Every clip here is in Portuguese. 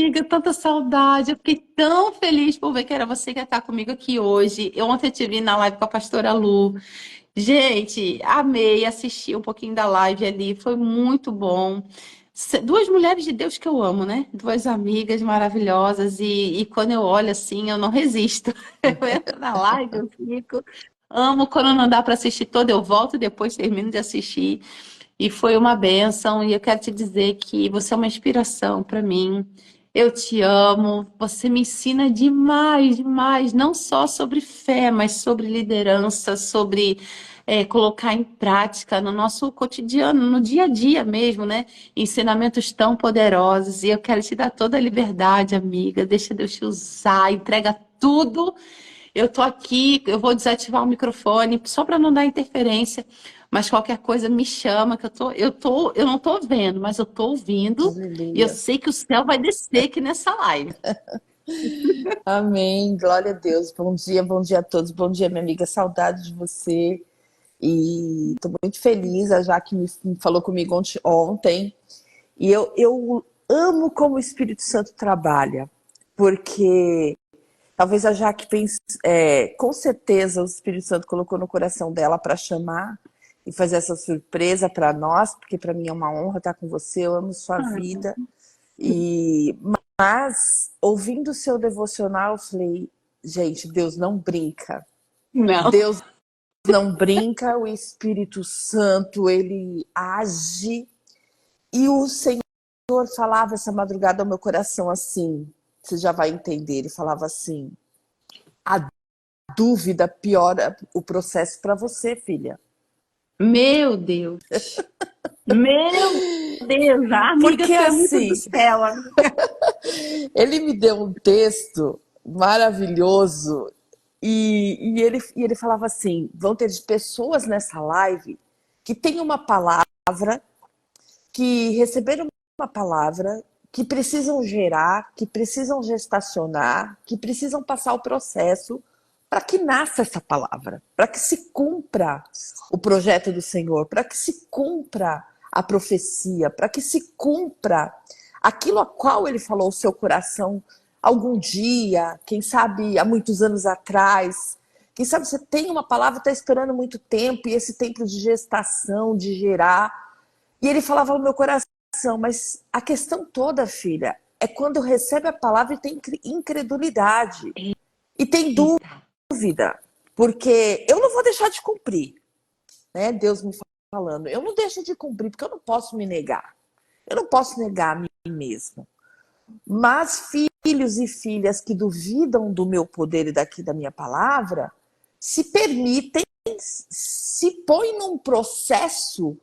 amiga, tanta saudade. Eu fiquei tão feliz por ver que era você que ia estar comigo aqui hoje. Eu ontem te vi na live com a pastora Lu. Gente, amei assistir um pouquinho da live ali, foi muito bom. Duas mulheres de Deus que eu amo, né? Duas amigas maravilhosas e quando eu olho assim, eu não resisto. Eu entro na live, eu fico. Amo quando não dá para assistir toda, eu volto e depois termino de assistir. E foi uma bênção, e eu quero te dizer que você é uma inspiração para mim. Eu te amo, você me ensina demais, demais, não só sobre fé, mas sobre liderança, sobre colocar em prática no nosso cotidiano, no dia a dia mesmo, né? Ensinamentos tão poderosos. E eu quero te dar toda a liberdade, amiga. Deixa Deus te usar, entrega tudo. Eu tô aqui, eu vou desativar o microfone só para não dar interferência, mas qualquer coisa me chama, que eu não tô vendo, mas eu tô ouvindo e eu Aleluia. sei que o céu vai descer aqui nessa live. Amém. Glória a Deus. Bom dia a todos. Bom dia, minha amiga. Saudade de você. E estou muito feliz. A Jaque me falou comigo ontem. E eu amo como o Espírito Santo trabalha. Porque talvez a Jaque pense, com certeza o Espírito Santo colocou no coração dela para chamar e fazer essa surpresa para nós, porque para mim é uma honra estar com você. Eu amo sua vida. Mas, ouvindo o seu devocional, eu falei, gente, Deus não brinca. Não. Deus não brinca, o Espírito Santo, ele age. E o Senhor falava essa madrugada ao meu coração assim, você já vai entender, ele falava assim, a dúvida piora o processo para você, filha. Meu Deus. Meu Deus, a amiga, Porque tu é muito do assim, céu, amiga. ele me deu um texto maravilhoso e ele falava assim: vão ter pessoas nessa live que têm uma palavra, que receberam uma palavra, que precisam gerar, que precisam gestacionar, que precisam passar o processo para que nasça essa palavra, para que se cumpra o projeto do Senhor, para que se cumpra a profecia, para que se cumpra aquilo a qual ele falou ao seu coração algum dia, quem sabe há muitos anos atrás. Quem sabe você tem uma palavra, está esperando muito tempo, e esse tempo de gestação, de gerar. E ele falava ao meu coração, mas a questão toda, filha, é quando recebe a palavra e tem incredulidade. E tem Eita. dúvida, porque eu não vou deixar de cumprir, né? Deus me falando, eu não deixo de cumprir, porque eu não posso me negar. Eu não posso negar a mim mesmo. Mas filhos e filhas que duvidam do meu poder e daqui da minha palavra, se permitem, se põem num processo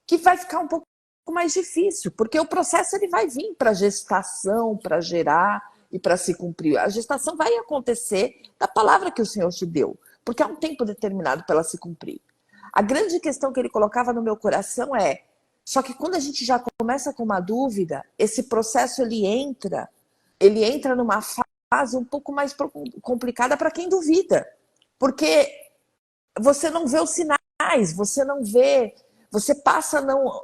que vai ficar um pouco mais difícil, porque o processo ele vai vir para gestação, para gerar e para se cumprir. A gestação vai acontecer da palavra que o Senhor te deu, porque há um tempo determinado para ela se cumprir. A grande questão que ele colocava no meu coração é, só que quando a gente já começa com uma dúvida, esse processo ele entra numa fase um pouco mais complicada para quem duvida, porque você não vê os sinais, você passa a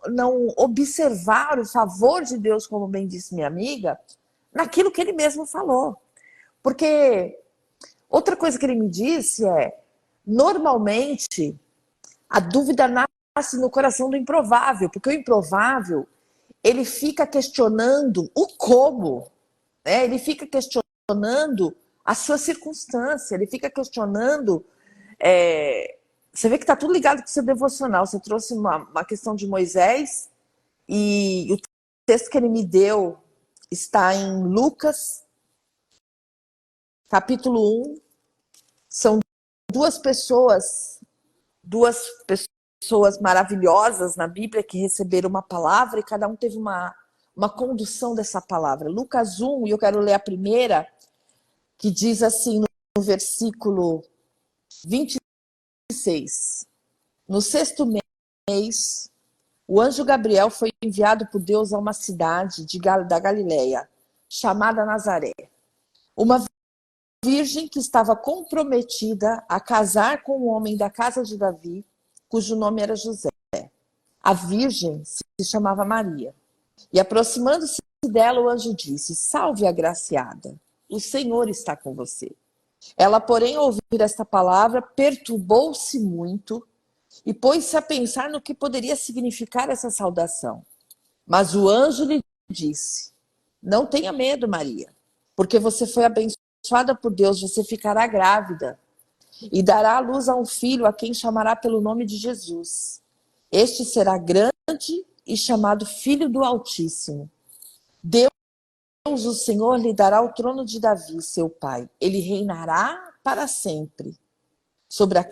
não observar o favor de Deus, como bem disse minha amiga, naquilo que ele mesmo falou. Porque outra coisa que ele me disse é, normalmente, a dúvida nasce no coração do improvável, porque o improvável, ele fica questionando o como, né? Ele fica questionando a sua circunstância, ele fica questionando. Você vê que está tudo ligado com o seu devocional. Você trouxe uma questão de Moisés e o texto que ele me deu está em Lucas, capítulo 1. São duas pessoas maravilhosas na Bíblia que receberam uma palavra e cada um teve uma condução dessa palavra. Lucas 1, e eu quero ler a primeira, que diz assim no versículo 26. No sexto mês, o anjo Gabriel foi enviado por Deus a uma cidade da Galileia, chamada Nazaré. Uma virgem que estava comprometida a casar com um homem da casa de Davi, cujo nome era José. A virgem se chamava Maria. E aproximando-se dela, o anjo disse: Salve, agraciada, o Senhor está com você. Ela, porém, ao ouvir esta palavra, perturbou-se muito e pôs-se a pensar no que poderia significar essa saudação. Mas o anjo lhe disse: Não tenha medo, Maria, porque você foi abençoada por Deus, você ficará grávida e dará à luz a um filho, a quem chamará pelo nome de Jesus. Este será grande e chamado Filho do Altíssimo. Deus, o Senhor, lhe dará o trono de Davi, seu pai. Ele reinará para sempre sobre a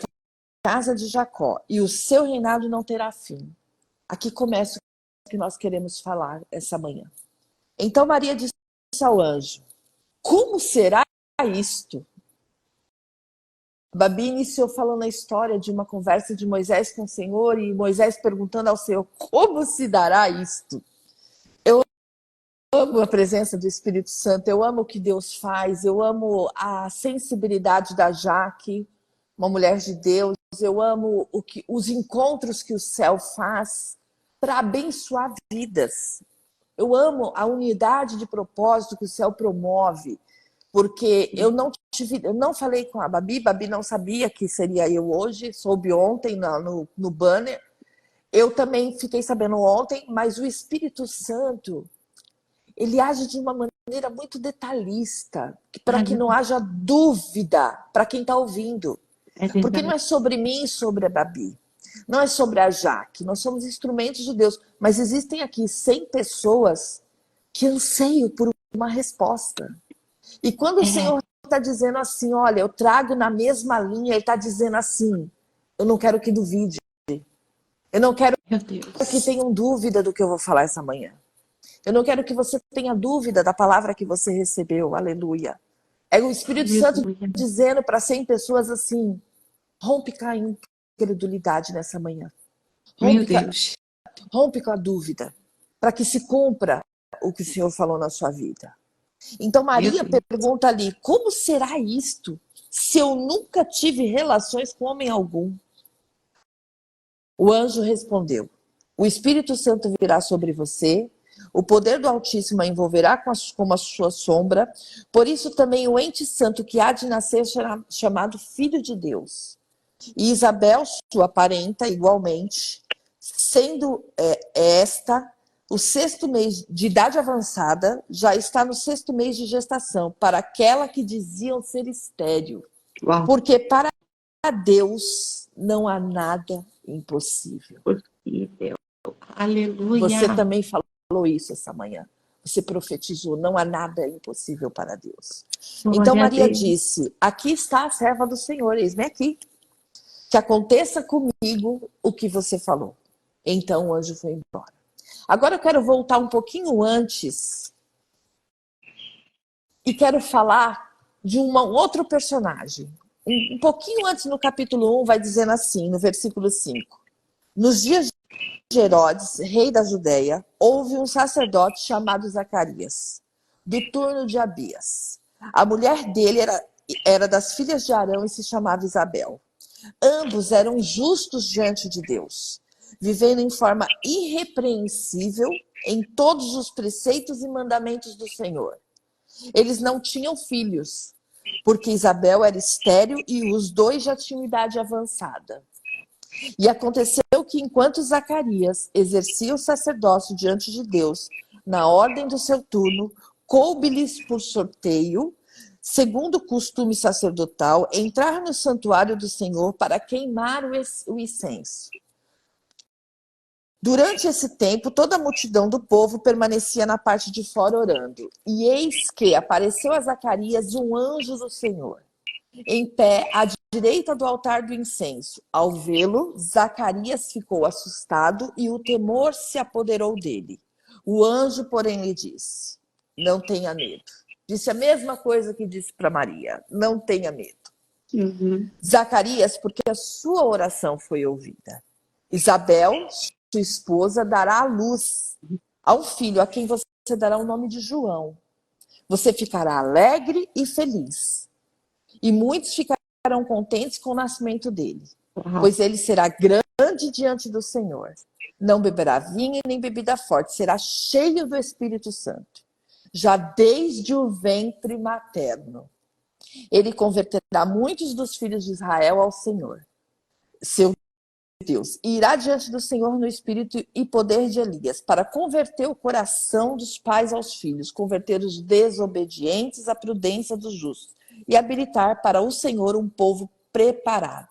casa de Jacó, e o seu reinado não terá fim. Aqui começa o que nós queremos falar essa manhã. Então Maria disse ao anjo: Como será isto? Babi iniciou falando a história de uma conversa de Moisés com o Senhor, e Moisés perguntando ao Senhor: Como se dará isto? Eu amo a presença do Espírito Santo, eu amo o que Deus faz, eu amo a sensibilidade da Jaque, uma mulher de Deus, eu amo os encontros que o céu faz para abençoar vidas. Eu amo a unidade de propósito que o céu promove, porque eu não falei com a Babi não sabia que seria eu hoje, soube ontem no banner. Eu também fiquei sabendo ontem, mas o Espírito Santo, ele age de uma maneira muito detalhista, para que não haja dúvida para quem está ouvindo. Porque não é sobre mim e sobre a Babi. Não é sobre a Jaque. Nós somos instrumentos de Deus. Mas existem aqui 100 pessoas que anseiam por uma resposta. E quando o Senhor está dizendo assim, olha, eu trago na mesma linha, ele está dizendo assim: eu não quero que duvide. Eu não quero que tenham dúvida do que eu vou falar essa manhã. Eu não quero que você tenha dúvida da palavra que você recebeu. Aleluia. É o Espírito Santo dizendo para 100 pessoas assim: rompe com a incredulidade nessa manhã. Rompe com a dúvida, para que se cumpra o que o Senhor falou na sua vida. Então Maria pergunta ali: como será isto se eu nunca tive relações com homem algum? O anjo respondeu: o Espírito Santo virá sobre você, o poder do Altíssimo a envolverá como a sua sombra, por isso também o ente santo que há de nascer será chamado Filho de Deus. E Isabel, sua parenta, igualmente, sendo esta o 6º mês de idade avançada, já está no 6º mês de gestação, para aquela que diziam ser estéril. Uau. Porque para Deus não há nada impossível. Aleluia. Você também falou isso essa manhã. Você profetizou: não há nada impossível para Deus. Então Maria disse: aqui está a serva do Senhor, eis-me aqui. Que aconteça comigo o que você falou. Então o anjo foi embora. Agora eu quero voltar um pouquinho antes e quero falar de um outro personagem. Um pouquinho antes, no capítulo 1, vai dizendo assim, no versículo 5. Nos dias de Herodes, rei da Judéia, houve um sacerdote chamado Zacarias, do turno de Abias. A mulher dele era das filhas de Arão e se chamava Isabel. Ambos eram justos diante de Deus, vivendo em forma irrepreensível em todos os preceitos e mandamentos do Senhor. Eles não tinham filhos, porque Isabel era estéril e os dois já tinham idade avançada. E aconteceu que, enquanto Zacarias exercia o sacerdócio diante de Deus, na ordem do seu turno, coube-lhes por sorteio, segundo o costume sacerdotal, entrar no santuário do Senhor para queimar o incenso. Durante esse tempo, toda a multidão do povo permanecia na parte de fora orando. E eis que apareceu a Zacarias um anjo do Senhor, em pé à direita do altar do incenso. Ao vê-lo, Zacarias ficou assustado e o temor se apoderou dele. O anjo, porém, lhe disse: não tenha medo. Disse a mesma coisa que disse para Maria: não tenha medo. Zacarias, porque a sua oração foi ouvida. Isabel, sua esposa, dará à luz a um filho, a quem você dará o nome de João. Você ficará alegre e feliz. E muitos ficarão contentes com o nascimento dele, pois ele será grande diante do Senhor. Não beberá vinho e nem bebida forte, será cheio do Espírito Santo, já desde o ventre materno. Ele converterá muitos dos filhos de Israel ao Senhor, seu Deus, e irá diante do Senhor no espírito e poder de Elias, para converter o coração dos pais aos filhos, converter os desobedientes à prudência dos justos, e habilitar para o Senhor um povo preparado.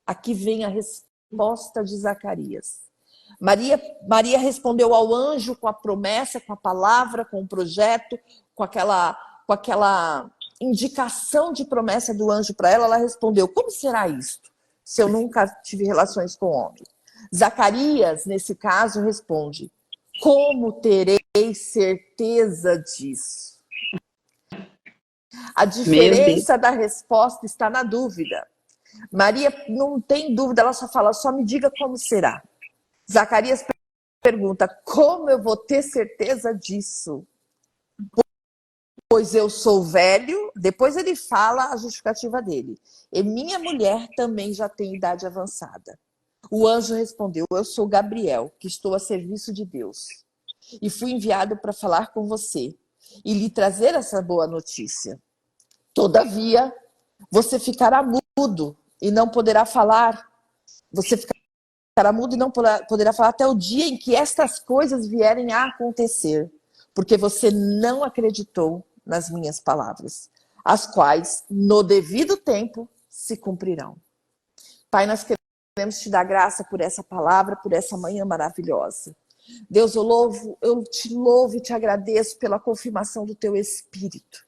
Aqui vem a resposta de Zacarias. Maria respondeu ao anjo com a promessa, com a palavra, com o projeto, com aquela indicação de promessa do anjo para ela. Ela respondeu: como será isto, se eu nunca tive relações com homem? Zacarias, nesse caso, responde: como terei certeza disso? A diferença da resposta está na dúvida. Maria não tem dúvida, ela só fala: só me diga como será. Zacarias pergunta: como eu vou ter certeza disso? Pois eu sou velho. Depois ele fala a justificativa dele: e minha mulher também já tem idade avançada. O anjo respondeu: eu sou Gabriel, que estou a serviço de Deus, e fui enviado para falar com você e lhe trazer essa boa notícia. Todavia, você ficará mudo e não poderá falar. Você ficará mudo e não poderá falar até o dia em que estas coisas vierem a acontecer, porque você não acreditou nas minhas palavras, as quais, no devido tempo, se cumprirão. Pai, nós queremos te dar graça por essa palavra, por essa manhã maravilhosa. Deus, eu te louvo e te agradeço pela confirmação do teu Espírito,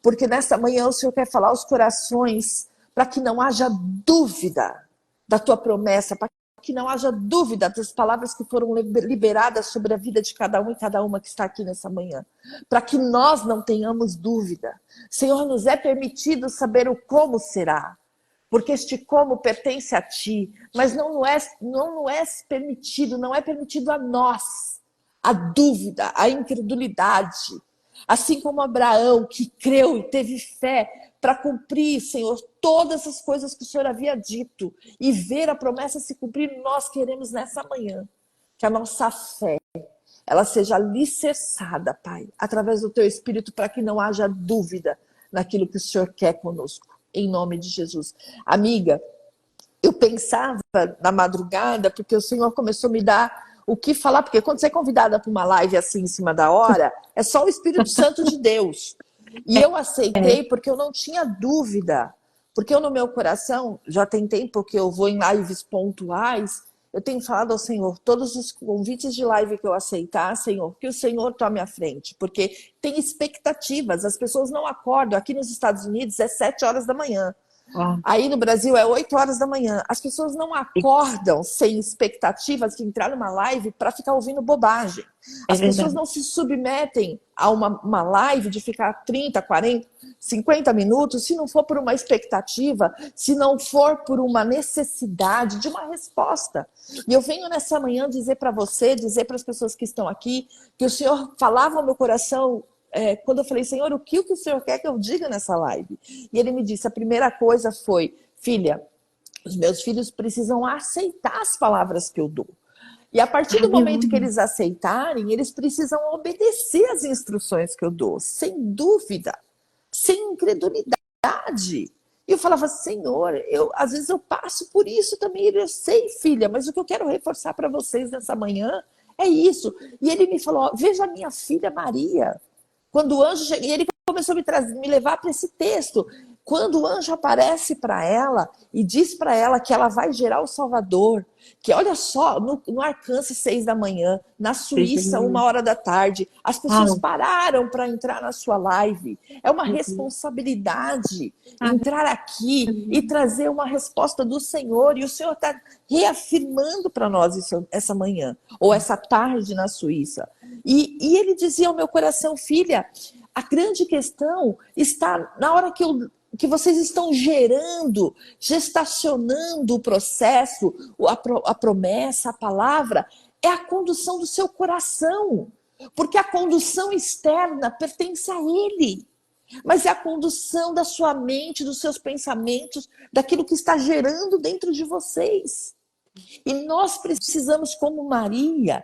porque nessa manhã o Senhor quer falar aos corações para que não haja dúvida da tua promessa, para que não haja dúvida das palavras que foram liberadas sobre a vida de cada um e cada uma que está aqui nessa manhã. Para que nós não tenhamos dúvida. Senhor, nos é permitido saber o como será, porque este como pertence a ti, mas não é permitido, não é permitido a nós a dúvida, a incredulidade. Assim como Abraão, que creu e teve fé para cumprir, Senhor, todas as coisas que o Senhor havia dito e ver a promessa se cumprir, nós queremos nessa manhã que a nossa fé ela seja alicerçada, Pai, através do teu Espírito, para que não haja dúvida naquilo que o Senhor quer conosco, em nome de Jesus. Amiga, eu pensava na madrugada, porque o Senhor começou a me dar o que falar, porque quando você é convidada para uma live assim em cima da hora, é só o Espírito Santo de Deus. E eu aceitei porque eu não tinha dúvida, porque eu no meu coração, já tem tempo que eu vou em lives pontuais, eu tenho falado ao Senhor, todos os convites de live que eu aceitar, Senhor, que o Senhor tome à frente, porque tem expectativas, as pessoas não acordam. Aqui nos Estados Unidos é 7 horas da manhã. Aí no Brasil é 8 horas da manhã. As pessoas não acordam sem expectativas de entrar numa live para ficar ouvindo bobagem. As pessoas não se submetem a uma live de ficar 30, 40, 50 minutos se não for por uma expectativa, se não for por uma necessidade de uma resposta. E eu venho nessa manhã dizer para você, dizer para as pessoas que estão aqui, que o Senhor falava ao meu coração quando eu falei: Senhor, o que o Senhor quer que eu diga nessa live? E ele me disse, a primeira coisa foi: filha, os meus filhos precisam aceitar as palavras que eu dou. E a partir do momento que eles aceitarem, eles precisam obedecer às instruções que eu dou, sem dúvida, sem incredulidade. E eu falava: Senhor, às vezes eu passo por isso também. Eu sei, filha, mas o que eu quero reforçar para vocês nessa manhã é isso. E ele me falou: veja a minha filha Maria. Quando o anjo chega, e ele começou a me levar para esse texto. Quando o anjo aparece para ela e diz para ela que ela vai gerar o Salvador, que olha só, no Arkansas, 6 da manhã, na Suíça, 1 hora da tarde, as pessoas pararam para entrar na sua live. É uma responsabilidade entrar aqui e trazer uma resposta do Senhor. E o Senhor está reafirmando para nós isso essa manhã, ou essa tarde na Suíça. E ele dizia ao meu coração: filha, a grande questão está na hora que vocês estão gestacionando o processo, a promessa, a palavra, é a condução do seu coração. Porque a condução externa pertence a Ele. Mas é a condução da sua mente, dos seus pensamentos, daquilo que está gerando dentro de vocês. E nós precisamos, como Maria,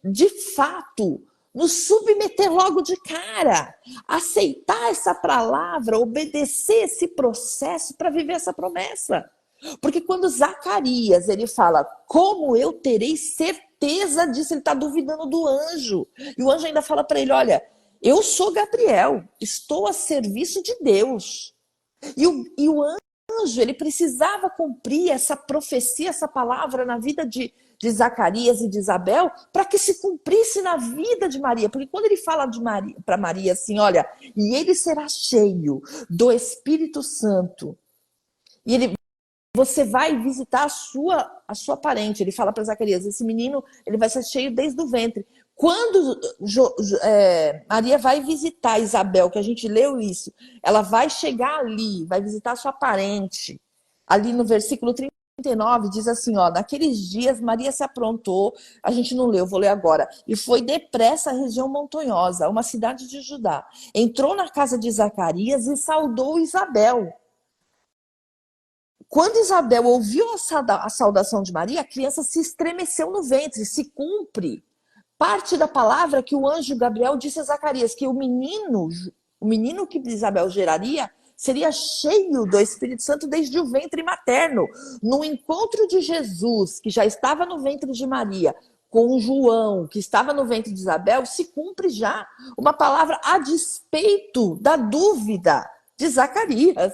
de fato, nos submeter logo de cara, aceitar essa palavra, obedecer esse processo para viver essa promessa. Porque quando Zacarias, ele fala, como eu terei certeza disso, ele está duvidando do anjo. E o anjo ainda fala para ele, olha, eu sou Gabriel, estou a serviço de Deus. E o anjo, ele precisava cumprir essa profecia, essa palavra na vida de Zacarias e de Isabel, para que se cumprisse na vida de Maria. Porque quando ele fala para Maria assim, olha, e ele será cheio do Espírito Santo, e você vai visitar a sua parente. Ele fala para Zacarias, esse menino ele vai ser cheio desde o ventre. Quando Maria vai visitar Isabel, que a gente leu isso, ela vai chegar ali, vai visitar a sua parente. Ali no versículo 39 diz assim, ó, naqueles dias Maria se aprontou, a gente não leu, vou ler agora, e foi depressa à região montanhosa, uma cidade de Judá. Entrou na casa de Zacarias e saudou Isabel. Quando Isabel ouviu a saudação de Maria, a criança se estremeceu no ventre, se cumpre parte da palavra que o anjo Gabriel disse a Zacarias, que o menino que Isabel geraria seria cheio do Espírito Santo desde o ventre materno. No encontro de Jesus, que já estava no ventre de Maria, com João, que estava no ventre de Isabel, se cumpre já uma palavra a despeito da dúvida de Zacarias.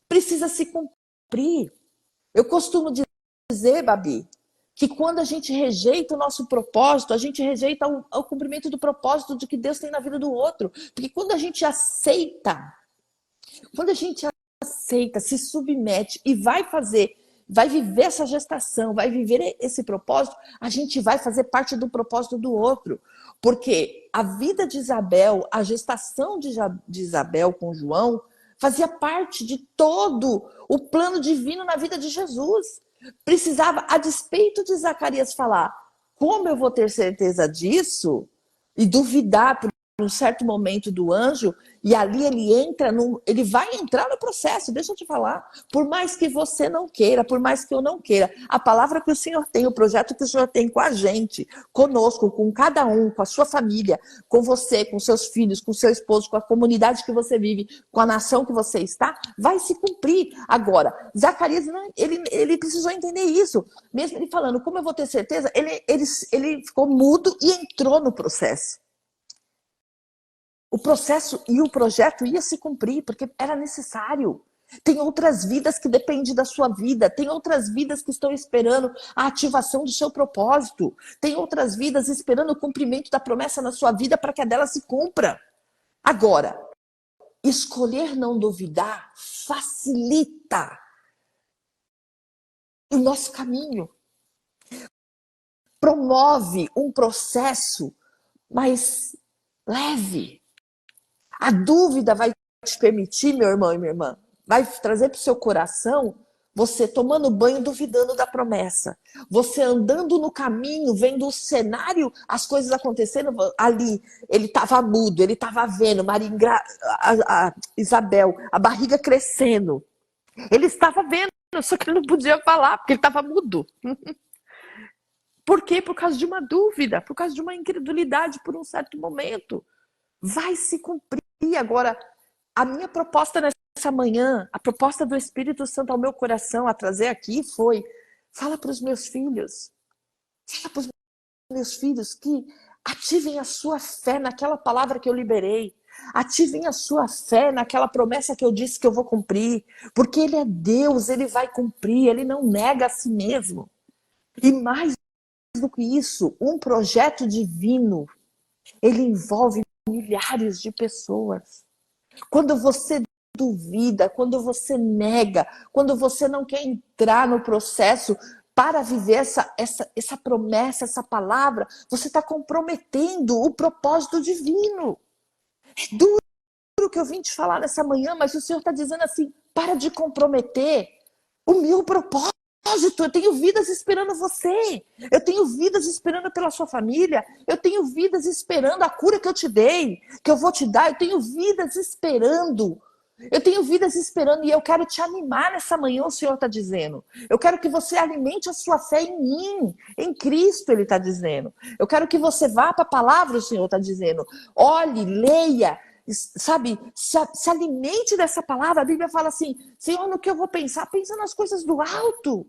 Precisa se cumprir. Eu costumo dizer, Babi, que quando a gente rejeita o nosso propósito, a gente rejeita o cumprimento do propósito de que Deus tem na vida do outro. Porque quando a gente aceita, se submete e vai viver essa gestação, vai viver esse propósito, a gente vai fazer parte do propósito do outro. Porque a vida de Isabel, a gestação de Isabel com João, fazia parte de todo o plano divino na vida de Jesus. Precisava, a despeito de Zacarias falar, como eu vou ter certeza disso? E duvidar por um certo momento do anjo, e ali ele vai entrar no processo, deixa eu te falar. Por mais que você não queira, por mais que eu não queira, a palavra que o Senhor tem, o projeto que o Senhor tem com a gente, conosco, com cada um, com a sua família, com você, com seus filhos, com seu esposo, com a comunidade que você vive, com a nação que você está, vai se cumprir. Agora, Zacarias, ele precisou entender isso. Mesmo ele falando, como eu vou ter certeza, ele ficou mudo e entrou no processo. O processo e o projeto ia se cumprir, porque era necessário. Tem outras vidas que dependem da sua vida. Tem outras vidas que estão esperando a ativação do seu propósito. Tem outras vidas esperando o cumprimento da promessa na sua vida para que a dela se cumpra. Agora, escolher não duvidar facilita o nosso caminho. Promove um processo mais leve. A dúvida vai te permitir, meu irmão e minha irmã, vai trazer para o seu coração você tomando banho, duvidando da promessa. Você andando no caminho, vendo o cenário, as coisas acontecendo ali. Ele estava mudo, ele estava vendo Isabel, a barriga crescendo. Ele estava vendo, só que ele não podia falar, porque ele estava mudo. Por quê? Por causa de uma dúvida, por causa de uma incredulidade por um certo momento. Vai se cumprir. Agora, a minha proposta nessa manhã, a proposta do Espírito Santo ao meu coração a trazer aqui foi, fala para os meus filhos que ativem a sua fé naquela palavra que eu liberei, ativem a sua fé naquela promessa que eu disse que eu vou cumprir, porque Ele é Deus, Ele vai cumprir, Ele não nega a si mesmo. E mais do que isso, um projeto divino, ele envolve milhares de pessoas. Quando você duvida, quando você nega, quando você não quer entrar no processo para viver essa promessa, essa palavra, você está comprometendo o propósito divino. É duro o que eu vim te falar nessa manhã, mas o Senhor está dizendo assim, para de comprometer o meu propósito. Eu tenho vidas esperando você. Eu tenho vidas esperando pela sua família. Eu tenho vidas esperando a cura que eu te dei, que eu vou te dar. Eu tenho vidas esperando Eu tenho vidas esperando e eu quero te animar nessa manhã, o Senhor está dizendo. Eu quero que você alimente a sua fé em mim, em Cristo, Ele está dizendo. Eu quero que você vá para a palavra, o Senhor está dizendo. Olhe, leia, sabe, se alimente dessa palavra. A Bíblia fala assim, Senhor, no que eu vou pensar? Pensa nas coisas do alto.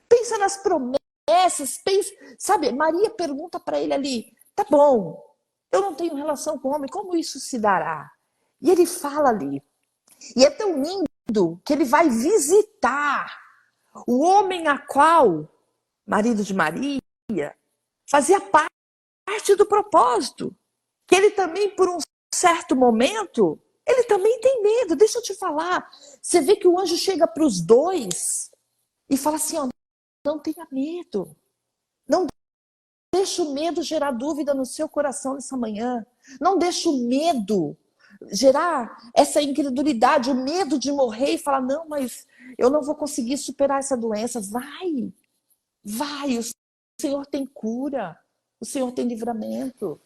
Pensa nas promessas, pensa, sabe? Maria pergunta para ele ali, tá bom, eu não tenho relação com homem, como isso se dará? E ele fala ali, e é tão lindo que ele vai visitar o homem a qual, marido de Maria, fazia parte do propósito. Que ele também, por um certo momento, ele também tem medo. Deixa eu te falar. Você vê que o anjo chega para os dois e fala assim, ó, não tenha medo. Não deixa o medo gerar dúvida no seu coração nessa manhã. Não deixa o medo gerar essa incredulidade, o medo de morrer e falar, não, mas eu não vou conseguir superar essa doença. Vai, o Senhor tem cura, o Senhor tem livramento.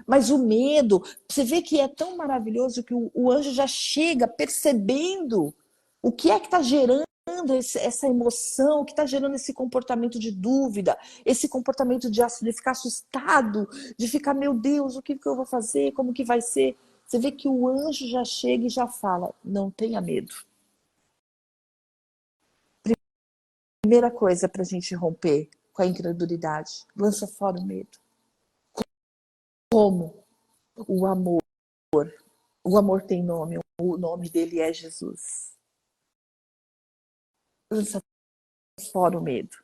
Mas o medo, você vê que é tão maravilhoso que o anjo já chega percebendo o que é que está gerando essa emoção, o que está gerando esse comportamento de dúvida, esse comportamento de ficar assustado, de ficar, meu Deus, o que eu vou fazer, como que vai ser? Você vê que o anjo já chega e já fala, não tenha medo. Primeira coisa para a gente romper com a incredulidade, lança fora o medo. Como? O amor. O amor tem nome, o nome dele é Jesus. Lança fora o medo.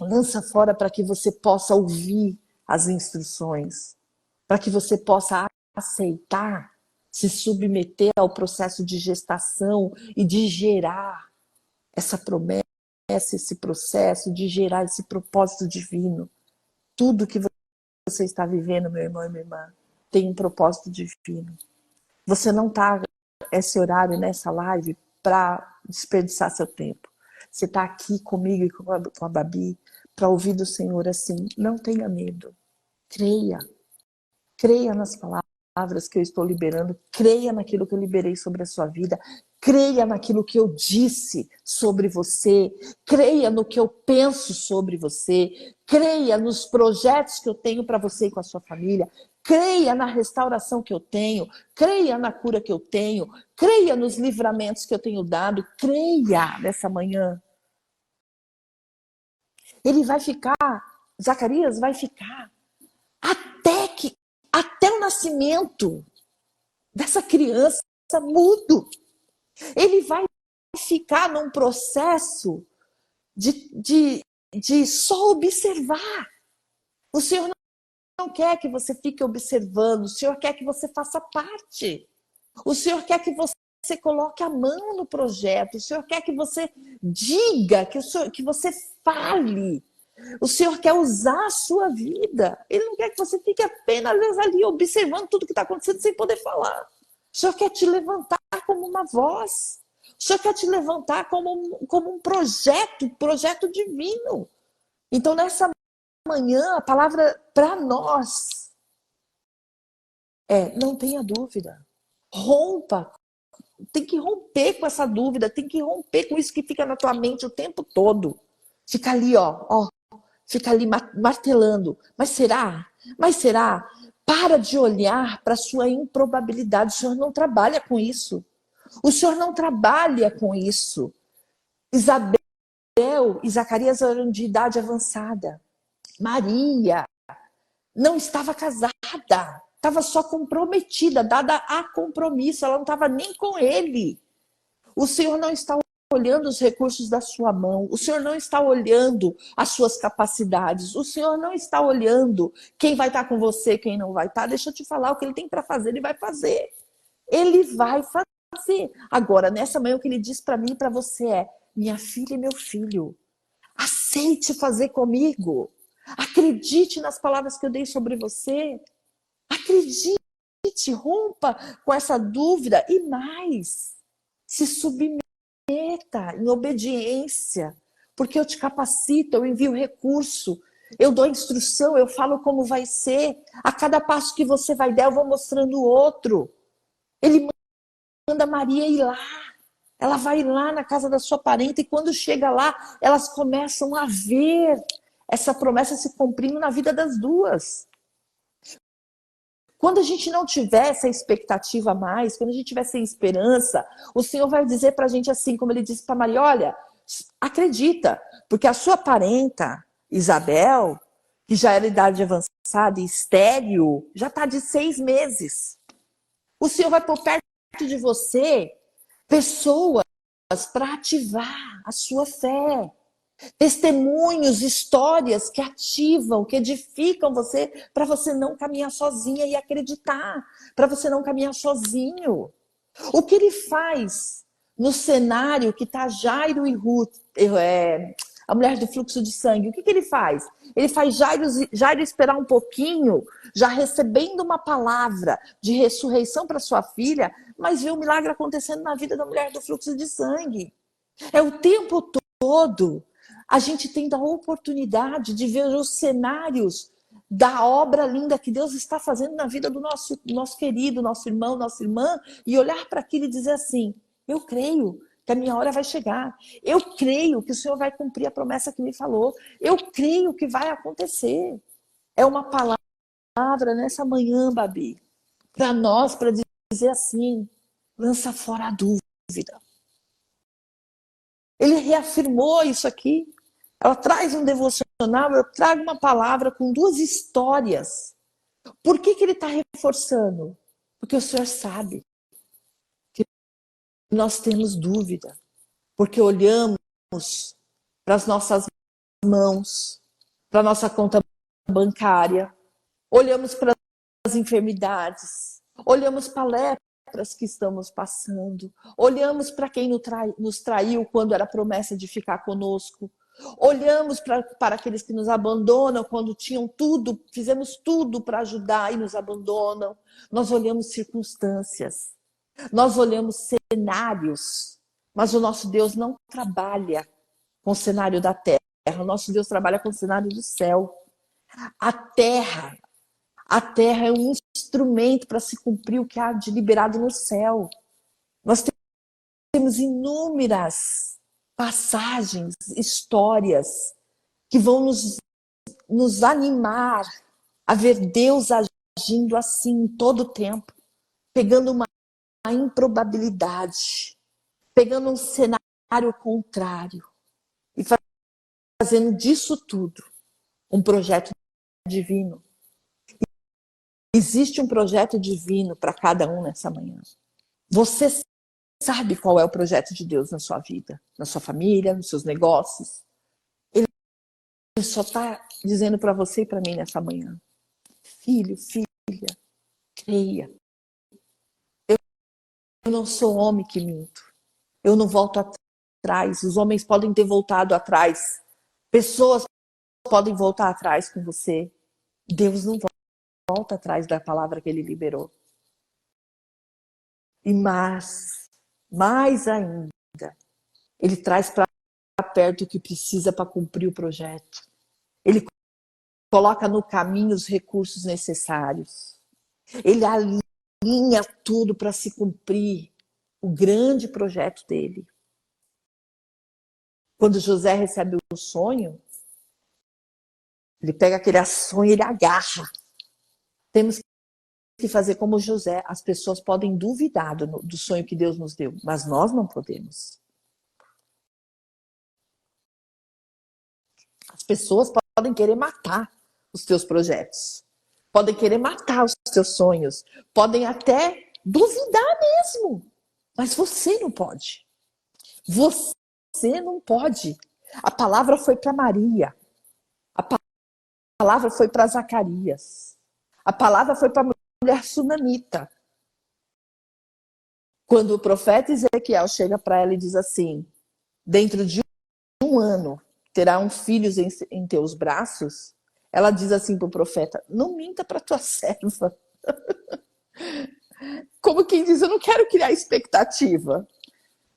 Lança fora para que você possa ouvir as instruções, para que você possa aceitar, se submeter ao processo de gestação e de gerar essa promessa, esse processo, de gerar esse propósito divino. Tudo que você está vivendo, meu irmão e minha irmã, tem um propósito divino. Você não está esse horário nessa live para desperdiçar seu tempo. Você está aqui comigo e com a Babi para ouvir do Senhor assim, não tenha medo. Creia. Creia nas palavras que eu estou liberando. Creia naquilo que eu liberei sobre a sua vida. Creia naquilo que eu disse sobre você. Creia no que eu penso sobre você. Creia nos projetos que eu tenho para você e com a sua família. Creia na restauração que eu tenho. Creia na cura que eu tenho. Creia nos livramentos que eu tenho dado. Creia nessa manhã. Ele vai ficar, Zacarias vai ficar até o nascimento dessa criança mudo. Ele vai ficar num processo de só observar. O Senhor não quer que você fique observando, o Senhor quer que você faça parte. O Senhor quer que você coloque a mão no projeto, o Senhor quer que você diga, que você fale. O Senhor quer usar a sua vida. Ele não quer que você fique apenas ali observando tudo que está acontecendo sem poder falar. O Senhor quer te levantar como uma voz. O Senhor quer te levantar como um projeto divino. Então, nessa manhã, a palavra para nós não tenha dúvida. Rompa. Tem que romper com essa dúvida, tem que romper com isso que fica na tua mente o tempo todo. Fica ali, ó, fica ali martelando. Mas será? Mas será? Para de olhar para a sua improbabilidade. O Senhor não trabalha com isso. O Senhor não trabalha com isso. Isabel e Zacarias eram de idade avançada. Maria não estava casada. Estava só comprometida, dada a compromisso. Ela não estava nem com ele. O Senhor não está olhando os recursos da sua mão. O Senhor não está olhando as suas capacidades. O Senhor não está olhando quem vai estar com você, quem não vai estar. Deixa eu te falar, o que ele tem para fazer, ele vai fazer. Ele vai fazer. Agora, nessa manhã, o que ele diz para mim e para você é: minha filha e meu filho, aceite fazer comigo. Acredite nas palavras que eu dei sobre você. Acredite, rompa com essa dúvida e mais. Se submeta em obediência, porque eu te capacito, eu envio recurso, eu dou instrução, eu falo como vai ser. A cada passo que você vai dar, eu vou mostrando outro. Ele manda Maria ir lá. Ela vai lá na casa da sua parenta e quando chega lá, elas começam a ver essa promessa se cumprindo na vida das duas. Quando a gente não tiver essa expectativa a mais, quando a gente tiver sem esperança, o Senhor vai dizer para a gente assim, como ele disse para Maria, olha, acredita, porque a sua parenta, Isabel, que já era idade avançada e estéril, já está de 6 meses. O Senhor vai pôr perto de você pessoas para ativar a sua fé. Testemunhos, histórias que ativam, que edificam você, para você não caminhar sozinha e acreditar, para você não caminhar sozinho. O que ele faz no cenário que está Jairo e Ruth, a mulher do fluxo de sangue, o que ele faz? Ele faz Jairo esperar um pouquinho, já recebendo uma palavra de ressurreição para sua filha, mas vê o milagre acontecendo na vida da mulher do fluxo de sangue. É o tempo todo a gente tem a oportunidade de ver os cenários da obra linda que Deus está fazendo na vida do nosso querido, nosso irmão, nossa irmã, e olhar para aquilo e dizer assim, eu creio que a minha hora vai chegar. Eu creio que o Senhor vai cumprir a promessa que me falou. Eu creio que vai acontecer. É uma palavra nessa manhã, Babi, para nós, para dizer assim, lança fora a dúvida. Ele reafirmou isso aqui. Ela traz um devocional, eu trago uma palavra com 2 histórias. Por que ele está reforçando? Porque o Senhor sabe que nós temos dúvida. Porque olhamos para as nossas mãos, para a nossa conta bancária, olhamos para as enfermidades, olhamos para lepras que estamos passando, olhamos para quem nos traiu quando era promessa de ficar conosco, olhamos para aqueles que nos abandonam quando tinham tudo, fizemos tudo para ajudar e nos abandonam. Nós olhamos circunstâncias, nós olhamos cenários, mas o nosso Deus não trabalha com o cenário da terra, o nosso Deus trabalha com o cenário do céu. A terra é um instrumento para se cumprir o que há de liberado no céu. Nós temos inúmeras passagens, histórias que vão nos animar a ver Deus agindo assim todo o tempo, pegando uma improbabilidade, pegando um cenário contrário e fazendo disso tudo um projeto divino. Existe um projeto divino para cada um nessa manhã. Você sabe qual é o projeto de Deus na sua vida, na sua família, nos seus negócios. Ele só está dizendo para você e para mim nessa manhã. Filho, filha, creia. Eu não sou homem que minto. Eu não volto atrás. Os homens podem ter voltado atrás. Pessoas podem voltar atrás com você. Deus não volta atrás da palavra que ele liberou. E mais ainda, ele traz para perto o que precisa para cumprir o projeto. Ele coloca no caminho os recursos necessários. Ele alinha tudo para se cumprir o grande projeto dele. Quando José recebe o sonho, ele pega aquele sonho e ele agarra. Temos que fazer como José. As pessoas podem duvidar do sonho que Deus nos deu, mas nós não podemos. As pessoas podem querer matar os teus projetos, podem querer matar os teus sonhos, podem até duvidar mesmo, mas você não pode. Você não pode. A palavra foi para Maria, a palavra foi para Zacarias, a palavra foi para a mulher sunamita. Quando o profeta Ezequiel chega para ela e diz assim, dentro de 1 ano terá um filho em teus braços, ela diz assim para o profeta, não minta para tua serva. Como quem diz, eu não quero criar expectativa.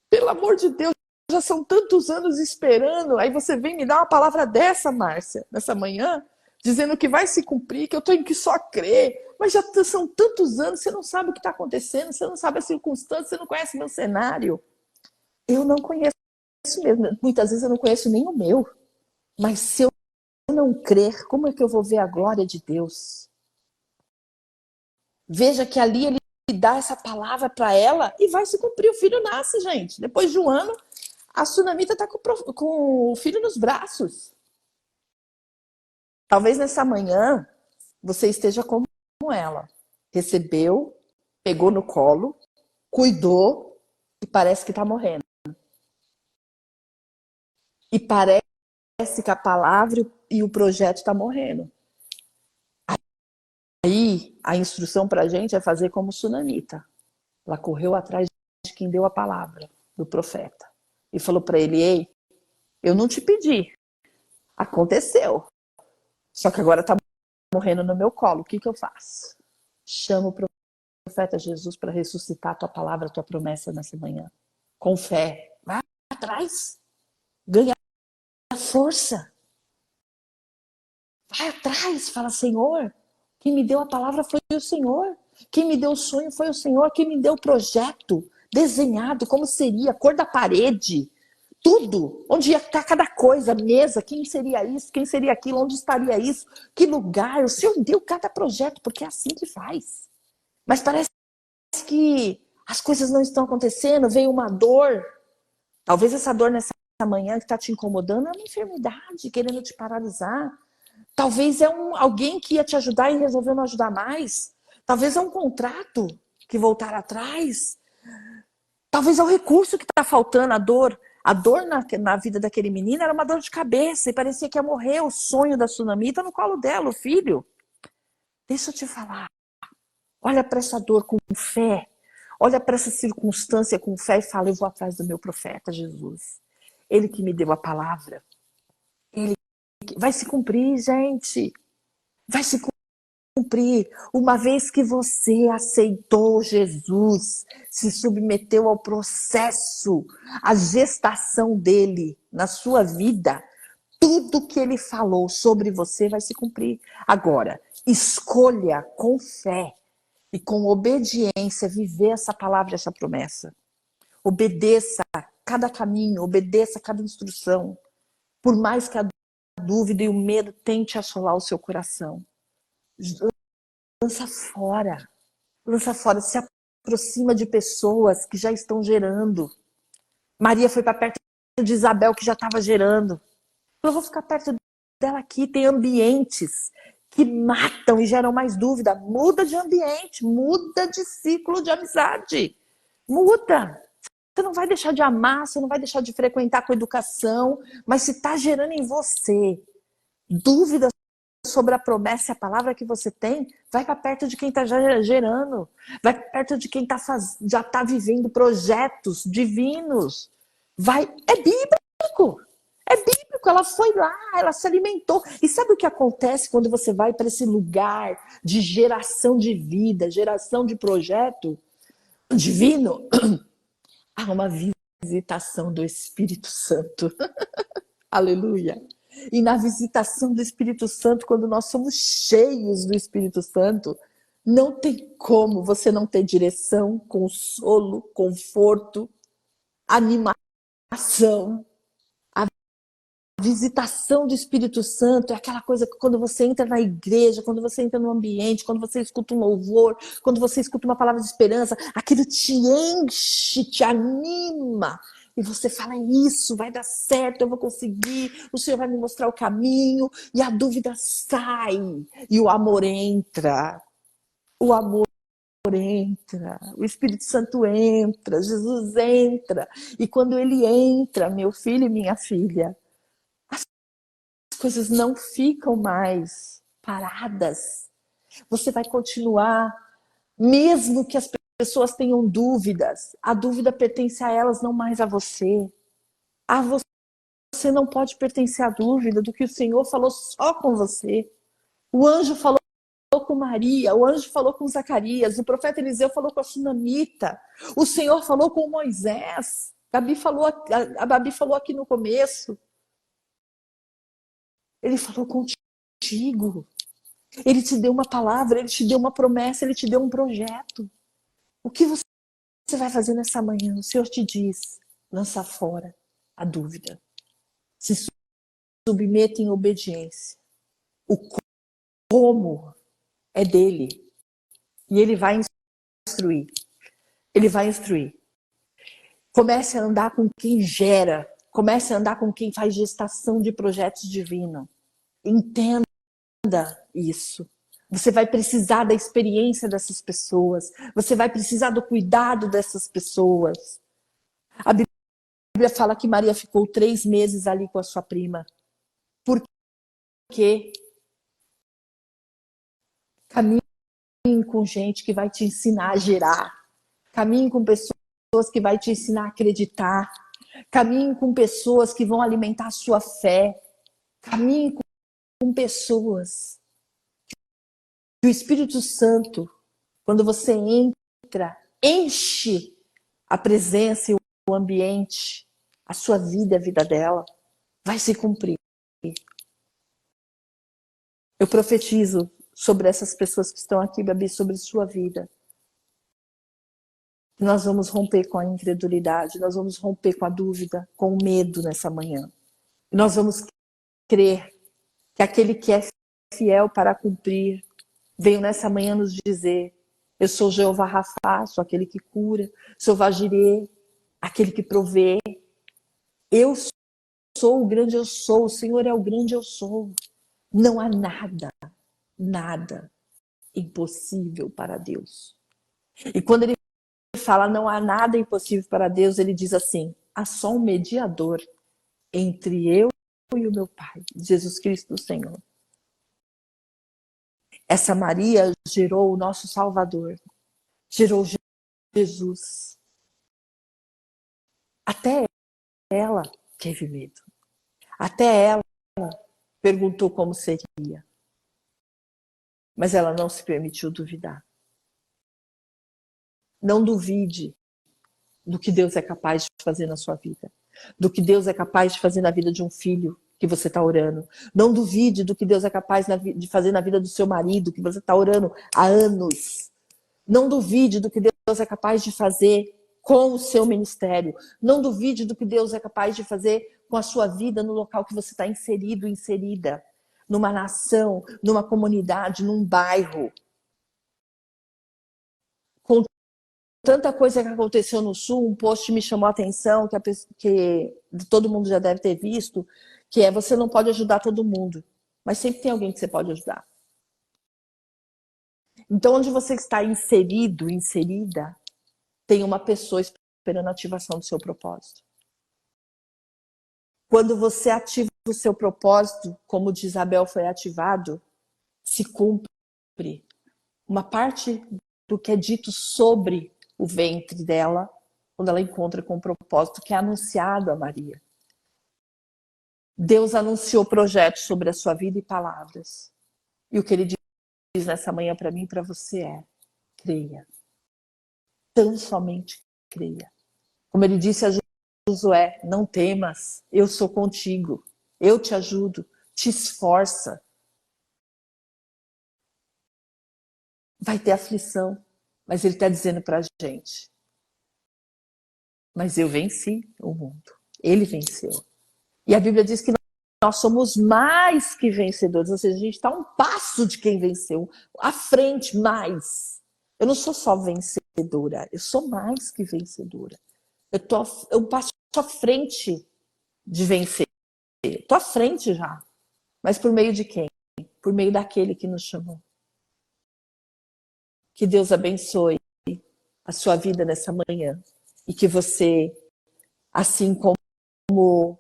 Pelo amor de Deus, já são tantos anos esperando, aí você vem me dar uma palavra dessa, Márcia, nessa manhã, dizendo que vai se cumprir, que eu tenho que só crer. Mas já são tantos anos, você não sabe o que está acontecendo, você não sabe a circunstância, você não conhece meu cenário. Eu não conheço mesmo. Muitas vezes eu não conheço nem o meu. Mas se eu não crer, como é que eu vou ver a glória de Deus? Veja que ali ele dá essa palavra para ela e vai se cumprir. O filho nasce, gente. Depois de um ano, a Sunamita está com o filho nos braços. Talvez nessa manhã você esteja como ela. Recebeu, pegou no colo, cuidou e parece que está morrendo. E parece que a palavra e o projeto está morrendo. Aí a instrução para a gente é fazer como Sunamita. Ela correu atrás de quem deu a palavra, do profeta. E falou para ele: ei, eu não te pedi. Aconteceu. Só que agora está morrendo no meu colo. O que eu faço? Chamo o profeta Jesus para ressuscitar a tua palavra, a tua promessa nessa manhã. Com fé. Vai atrás. Ganha força. Vai atrás. Fala: Senhor, quem me deu a palavra foi o Senhor. Quem me deu o sonho foi o Senhor. Quem me deu o projeto desenhado, como seria, a cor da parede, tudo. Onde ia estar cada coisa, mesa, quem seria isso, quem seria aquilo, onde estaria isso, que lugar. O Senhor deu cada projeto, porque é assim que faz. Mas parece que as coisas não estão acontecendo, veio uma dor. Talvez essa dor nessa manhã que está te incomodando é uma enfermidade, querendo te paralisar. Talvez é alguém que ia te ajudar e resolveu não ajudar mais. Talvez é um contrato que voltar atrás. Talvez é o recurso que está faltando, a dor. A dor na vida daquele menino era uma dor de cabeça e parecia que ia morrer. O sonho da Sunamita no colo dela, o filho. Deixa eu te falar. Olha para essa dor com fé. Olha para essa circunstância com fé e fala: eu vou atrás do meu profeta Jesus. Ele que me deu a palavra. Ele vai se cumprir, gente. Vai se cumprir. Uma vez que você aceitou Jesus, se submeteu ao processo, à gestação dele na sua vida, tudo que ele falou sobre você vai se cumprir. Agora, escolha com fé e com obediência viver essa palavra, essa promessa. Obedeça cada caminho, obedeça cada instrução. Por mais que a dúvida e o medo tente assolar o seu coração. Lança fora. Lança fora. Se aproxima de pessoas que já estão gerando. Maria foi para perto de Isabel, que já estava gerando. Eu vou ficar perto dela aqui. Tem ambientes que matam e geram mais dúvida. Muda de ambiente, muda de ciclo de amizade. Muda. Você não vai deixar de amar, você não vai deixar de frequentar com educação, mas se está gerando em você dúvidas sobre a promessa e a palavra que você tem, vai para perto de quem está gerando. Vai perto de quem já está vivendo projetos divinos. É bíblico. É bíblico. Ela foi lá, ela se alimentou. E sabe o que acontece quando você vai para esse lugar de geração de vida, geração de projeto divino? Há uma visitação do Espírito Santo. Aleluia. E na visitação do Espírito Santo, quando nós somos cheios do Espírito Santo, não tem como você não ter direção, consolo, conforto, animação. A visitação do Espírito Santo é aquela coisa que quando você entra na igreja, quando você entra no ambiente, quando você escuta um louvor, quando você escuta uma palavra de esperança, aquilo te enche, te anima. E você fala: isso, vai dar certo, eu vou conseguir, o Senhor vai me mostrar o caminho. E a dúvida sai. E o amor entra. O amor entra. O Espírito Santo entra. Jesus entra. E quando ele entra, meu filho e minha filha, as coisas não ficam mais paradas. Você vai continuar, mesmo que as pessoas tenham dúvidas, a dúvida pertence a elas, não mais a você. A você não pode pertencer à dúvida do que o Senhor falou só com você. O anjo falou com Maria, o anjo falou com Zacarias, o profeta Eliseu falou com a Sunamita, o Senhor falou com Moisés. A Babi falou aqui no começo. Ele falou contigo. contigo. Ele te deu uma palavra, ele te deu uma promessa, ele te deu um projeto. O que você vai fazer nessa manhã? O Senhor te diz, lança fora a dúvida. Se submeta em obediência. O como é dele. E ele vai instruir. Ele vai instruir. Comece a andar com quem gera. Comece a andar com quem faz gestação de projetos divinos. Entenda isso. Você vai precisar da experiência dessas pessoas. Você vai precisar do cuidado dessas pessoas. A Bíblia fala que Maria ficou 3 meses ali com a sua prima. Por quê? Caminhe com gente que vai te ensinar a gerar. Caminhe com pessoas que vai te ensinar a acreditar. Caminhe com pessoas que vão alimentar a sua fé. Caminhe com pessoas que o Espírito Santo, quando você entra, enche a presença e o ambiente, a sua vida e a vida dela, vai se cumprir. Eu profetizo sobre essas pessoas que estão aqui, Babi, sobre sua vida. Nós vamos romper com a incredulidade, nós vamos romper com a dúvida, com o medo nessa manhã. Nós vamos crer que aquele que é fiel para cumprir veio nessa manhã nos dizer: eu sou Jeová Rafá, sou aquele que cura, sou Vajirê, aquele que provê. Eu sou o grande eu sou, o Senhor é o grande eu sou. Não há nada impossível para Deus. E quando ele fala não há nada impossível para Deus, ele diz assim: há só um mediador entre eu e o meu Pai, Jesus Cristo, o Senhor. Essa Maria gerou o nosso Salvador, gerou Jesus. Até ela teve medo. Até ela perguntou como seria. Mas ela não se permitiu duvidar. Não duvide do que Deus é capaz de fazer na sua vida. Do que Deus é capaz de fazer na vida de um filho que você está orando. Não duvide do que Deus é capaz de fazer na vida do seu marido, que você está orando há anos. Não duvide do que Deus é capaz de fazer com o seu ministério. Não duvide do que Deus é capaz de fazer com a sua vida no local que você está inserido, inserida. Numa nação, numa comunidade, num bairro. Com tanta coisa que aconteceu no Sul, um post me chamou a atenção, que todo mundo já deve ter visto, que é: você não pode ajudar todo mundo, mas sempre tem alguém que você pode ajudar. Então, onde você está inserido, inserida, tem uma pessoa esperando a ativação do seu propósito. Quando você ativa o seu propósito, como o de Isabel foi ativado, se cumpre uma parte do que é dito sobre o ventre dela, quando ela encontra com o propósito que é anunciado a Maria. Deus anunciou projetos sobre a sua vida e palavras. E o que ele diz nessa manhã para mim e para você é: creia. Tão somente creia. Como ele disse a Josué: não temas, eu sou contigo. Eu te ajudo, te esforça. Vai ter aflição, mas ele está dizendo para a gente: mas eu venci o mundo. Ele venceu. E a Bíblia diz que nós somos mais que vencedores, ou seja, a gente está a um passo de quem venceu, à frente, mais. Eu não sou só vencedora, eu sou mais que vencedora. Eu passo à frente de vencer. Estou à frente já. Mas por meio de quem? Por meio daquele que nos chamou. Que Deus abençoe a sua vida nessa manhã. E que você, assim como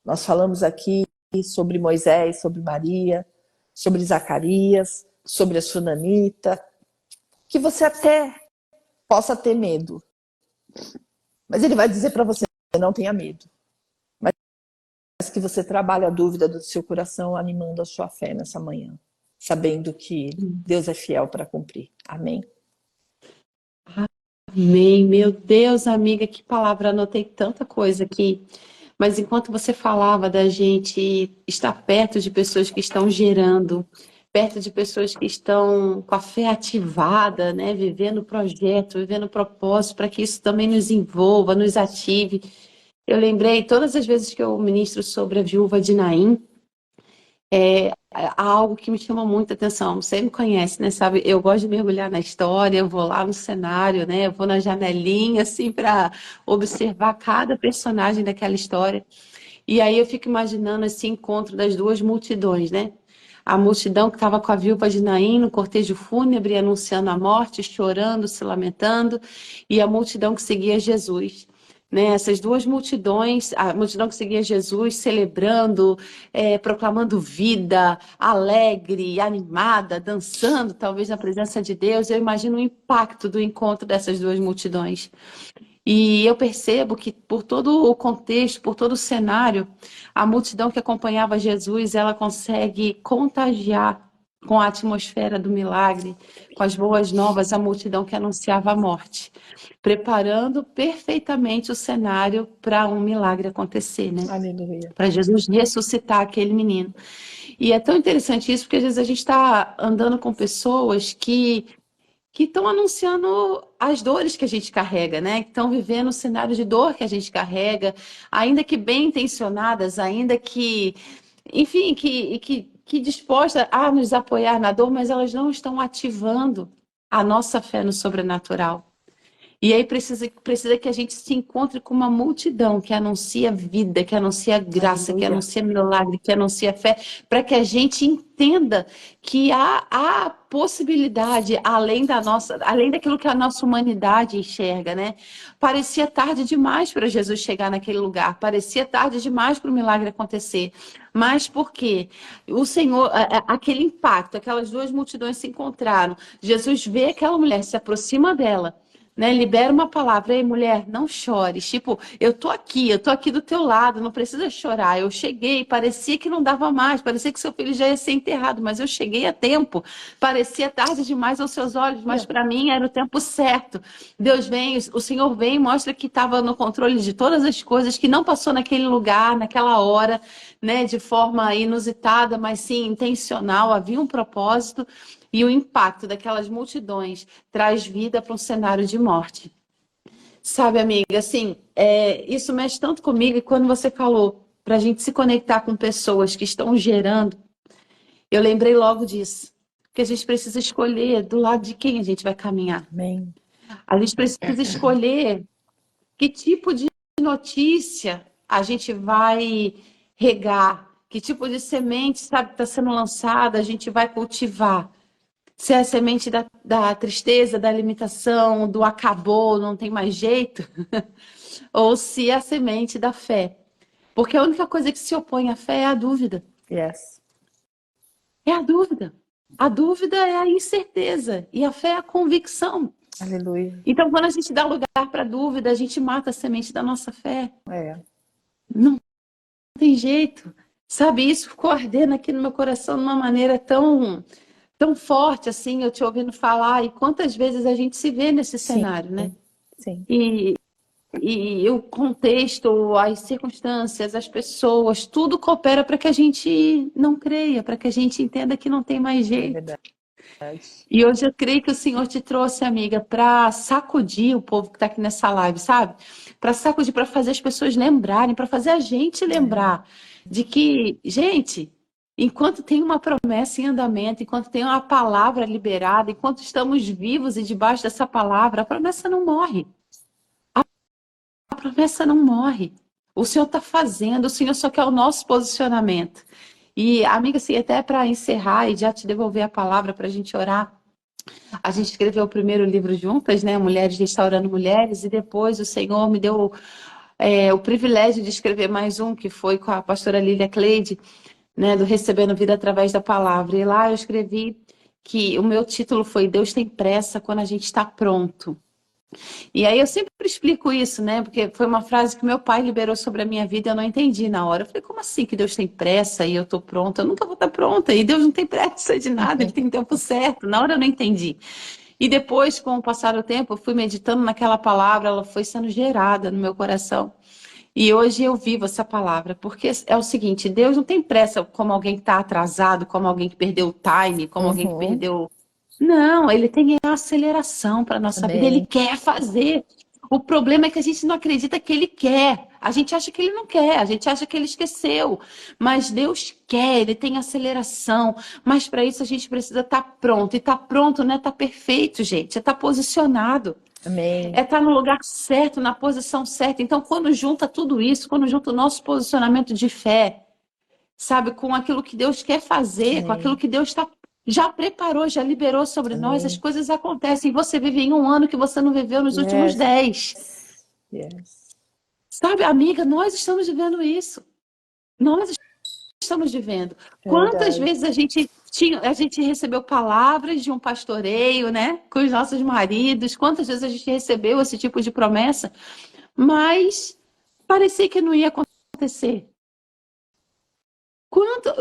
nós falamos aqui sobre Moisés, sobre Maria, sobre Zacarias, sobre a Sunamita, que você até possa ter medo. Mas ele vai dizer para você: não tenha medo. Mas que você trabalhe a dúvida do seu coração, animando a sua fé nessa manhã, sabendo que Deus é fiel para cumprir. Amém? Amém. Meu Deus, amiga, que palavra. Anotei tanta coisa aqui. Mas enquanto você falava da gente estar perto de pessoas que estão gerando, perto de pessoas que estão com a fé ativada, né? Vivendo o projeto, vivendo o propósito, para que isso também nos envolva, nos ative. Eu lembrei, todas as vezes que eu ministro sobre a viúva de Naim, há algo que me chama muita atenção. Você me conhece, né? Sabe, eu gosto de mergulhar na história, eu vou lá no cenário, né? Eu vou na janelinha, assim, para observar cada personagem daquela história. E aí eu fico imaginando esse encontro das duas multidões, né? A multidão que estava com a viúva de Naim no cortejo fúnebre, anunciando a morte, chorando, se lamentando, e a multidão que seguia Jesus. Né, essas duas multidões, a multidão que seguia Jesus, celebrando, proclamando vida, alegre, animada, dançando, talvez na presença de Deus. Eu imagino o impacto do encontro dessas duas multidões. E eu percebo que por todo o contexto, por todo o cenário, a multidão que acompanhava Jesus, ela consegue contagiar com a atmosfera do milagre, com as boas novas, a multidão que anunciava a morte, preparando perfeitamente o cenário para um milagre acontecer, né? Aleluia. Para Jesus ressuscitar aquele menino. E é tão interessante isso, porque às vezes a gente está andando com pessoas que estão anunciando as dores que a gente carrega, né? Que estão vivendo o cenário de dor que a gente carrega, ainda que bem intencionadas, ainda que, enfim, que dispostas a nos apoiar na dor, mas elas não estão ativando a nossa fé no sobrenatural. E aí precisa que a gente se encontre com uma multidão que anuncia vida, que anuncia graça, que Aleluia. anuncia milagre, que anuncia fé, para que a gente entenda que há possibilidade além da nossa, além daquilo que a nossa humanidade enxerga, né? Parecia tarde demais para Jesus chegar naquele lugar, parecia tarde demais para o milagre acontecer. Mas por quê? O Senhor, aquele impacto, aquelas duas multidões se encontraram. Jesus vê aquela mulher, se aproxima dela, né, libera uma palavra, ei, mulher, não chores. Tipo, eu tô aqui do teu lado, não precisa chorar. Eu cheguei, parecia que não dava mais, parecia que seu filho já ia ser enterrado, mas eu cheguei a tempo. Parecia tarde demais aos seus olhos, mas para mim era o tempo certo. Deus vem, o Senhor vem e mostra que estava no controle de todas as coisas, que não passou naquele lugar, naquela hora, né, de forma inusitada, mas sim intencional, havia um propósito. E o impacto daquelas multidões traz vida para um cenário de morte. Sabe, amiga, assim, isso mexe tanto comigo. E quando você falou para a gente se conectar com pessoas que estão gerando, eu lembrei logo disso. Que a gente precisa escolher do lado de quem a gente vai caminhar. Amém. A gente precisa escolher que tipo de notícia a gente vai regar, que tipo de semente, sabe, está sendo lançada, a gente vai cultivar. Se é a semente da tristeza, da limitação, do acabou, não tem mais jeito, ou se é a semente da fé. Porque a única coisa que se opõe à fé é a dúvida. Yes. É a dúvida. A dúvida é a incerteza e a fé é a convicção. Aleluia. Então, quando a gente dá lugar para a dúvida, a gente mata a semente da nossa fé. É. Não tem jeito. Sabe, isso ficou ardendo aqui no meu coração de uma maneira tão forte, assim, eu te ouvindo falar. E quantas vezes a gente se vê nesse Sim. cenário, né? Sim. E o contexto, as circunstâncias, as pessoas, tudo coopera para que a gente não creia, para que a gente entenda que não tem mais É jeito. verdade. E hoje eu creio que o Senhor te trouxe, amiga, para sacudir o povo que está aqui nessa live, sabe? Para sacudir, para fazer as pessoas lembrarem, para fazer a gente lembrar de que, gente, enquanto tem uma promessa em andamento, enquanto tem uma palavra liberada, enquanto estamos vivos e debaixo dessa palavra, a promessa não morre. A promessa não morre. O Senhor está fazendo, o Senhor só quer o nosso posicionamento. E, amiga, assim, até para encerrar e já te devolver a palavra para a gente orar, a gente escreveu o primeiro livro juntas, né? Mulheres Restaurando Mulheres, e depois o Senhor me deu o privilégio de escrever mais um, que foi com a pastora Lília Cleide, né? Do Recebendo Vida Através da Palavra. E lá eu escrevi que o meu título foi Deus tem pressa quando a gente está pronto. E aí eu sempre explico isso, né? Porque foi uma frase que meu pai liberou sobre a minha vida e eu não entendi na hora. Eu falei, como assim que Deus tem pressa e eu tô pronta? Eu nunca vou estar pronta. E Deus não tem pressa de nada, Ele tem tempo certo. Na hora eu não entendi. E depois, com o passar do tempo, eu fui meditando naquela palavra, ela foi sendo gerada no meu coração. E hoje eu vivo essa palavra, porque é o seguinte, Deus não tem pressa como alguém que está atrasado, como alguém que perdeu o time, como alguém que Uhum. perdeu. Não, ele tem a aceleração para a nossa vida, ele Amém. quer fazer. O problema é que a gente não acredita que ele quer. A gente acha que ele não quer, a gente acha que ele esqueceu. Mas Deus quer, ele tem aceleração. Mas para isso a gente precisa estar pronto. E estar pronto não é estar perfeito, gente, é estar posicionado. É Amém. estar no lugar certo, na posição certa. Então, quando junta tudo isso, quando junta o nosso posicionamento de fé, sabe, com aquilo que Deus quer fazer, com aquilo Amém. que Deus já preparou, já liberou sobre nós, as Amém. coisas acontecem. Você vive em um ano que você não viveu nos últimos Yes. 10. Yes. Sabe, amiga, nós estamos vivendo isso. Nós estamos vivendo. Quantas Verdade. vezes a gente recebeu palavras de um pastoreio, né, com os nossos maridos? Quantas vezes a gente recebeu esse tipo de promessa? Mas parecia que não ia acontecer.